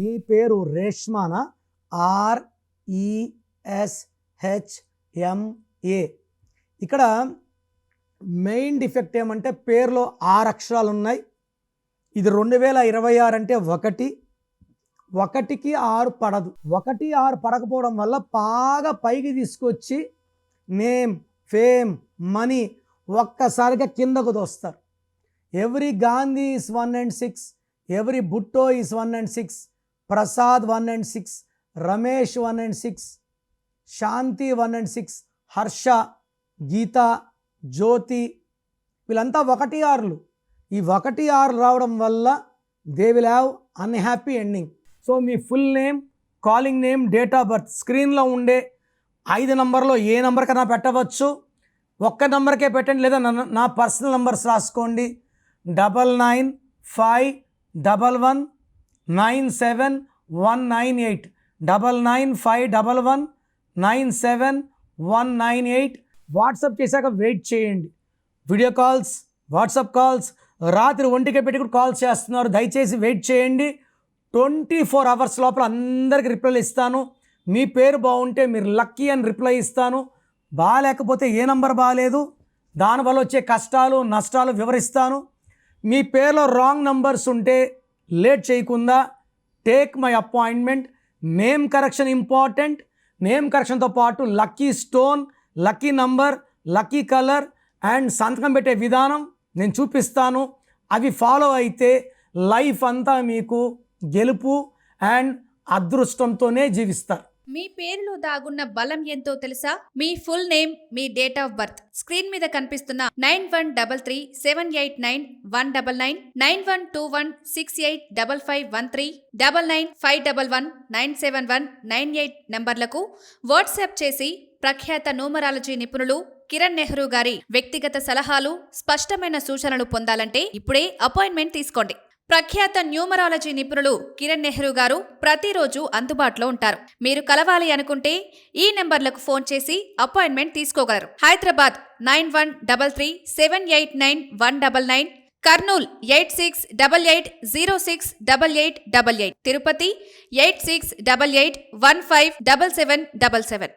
మీ పేరు రేష్మానా? RESHMA. ఇక్కడ main defect ఏమంటే పేరులో 6 అక్షరాలు ఉన్నాయి. ఇది 2026 అంటే 1కి 6 పడదు. 1 6 పడకపోవడం వల్ల బాగా పైకి తీసుకొచ్చి నేమ్, ఫేమ్, మనీ ఒక్కసారిగా కిందకు దోస్తారు. Every Gandhi is 1 and 6, every Bhutto is 1 and 6, Prasad 1 and 6, Ramesh 1 and 6, Shanti 1 and 6, Harsha, Geeta, Jyothi వీళ్ళంతా 1 6లు. ఈ 1 6 రావడం వల్ల they will have unhappy ending. So మీ full name, calling name, date of birth స్క్రీన్లో ఉండే 5 నంబర్లో ఏ నంబర్ కన్నా పెట్టవచ్చు. 1 నంబర్కే పెట్టండి, లేదా నా పర్సనల్ నంబర్స్ రాసుకోండి. 9951197198, 9951197198. వాట్సాప్ చేశాక వెయిట్ చేయండి. వీడియో కాల్స్, వాట్సాప్ కాల్స్ రాత్రి 1కే పెట్టి కూడా కాల్స్ చేస్తున్నారు. దయచేసి వెయిట్ చేయండి. 24 అవర్స్ లోపల అందరికి రిప్లైలు ఇస్తాను. మీ పేరు బాగుంటే మీరు లక్కీ అని రిప్లై ఇస్తాను. బాగాలేకపోతే ఏ నంబర్ బాగాలేదు, దానివల్ల వచ్చే కష్టాలు నష్టాలు వివరిస్తాను. మీ పేరులో రాంగ్ నంబర్స్ ఉంటే లేట్ చేయకుండా take my appointment. Name correction important. Name కరెక్షన్తో పాటు lucky stone, lucky number, lucky colour and సంతకం పెట్టే విధానం నేను చూపిస్తాను. అవి ఫాలో అయితే లైఫ్ అంతా మీకు గెలుపు అండ్ అదృష్టంతోనే జీవిస్తారు. మీ పేరులో దాగున్న బలం ఎంతో తెలుసా? మీ ఫుల్ నేమ్, మీ డేట్ ఆఫ్ బర్త్ స్క్రీన్ మీద కనిపిస్తున్న 9133789199, 9121685513, 9951197198 నంబర్లకు వాట్సాప్ చేసి ప్రఖ్యాత న్యూమరాలజీ నిపుణులు కిరణ్ నెహ్రూ గారి వ్యక్తిగత సలహాలు, స్పష్టమైన సూచనలు పొందాలంటే ఇప్పుడే అపాయింట్మెంట్ తీసుకోండి. ప్రఖ్యాత న్యూమరాలజీ నిపుణులు కిరణ్ నెహ్రూ గారు ప్రతిరోజు అందుబాటులో ఉంటారు. మీరు కలవాలి అనుకుంటే ఈ నెంబర్లకు ఫోన్ చేసి అపాయింట్మెంట్ తీసుకోగలరు. హైదరాబాద్ 9133789199, కర్నూల్ 8688068888, తిరుపతి 8688157777.